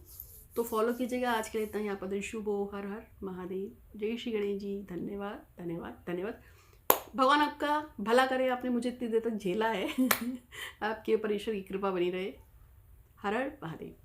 तो फॉलो कीजिएगा। आज के लिए इतना ही, आप दिन शुभ हो, हर हर महादेव, जय श्री गणेश जी, धन्यवाद धन्यवाद धन्यवाद। भगवान आपका भला करे, आपने मुझे इतनी देर तक झेला है। आपके ऊपर ईश्वर की कृपा बनी रहे। हर हर महादेव।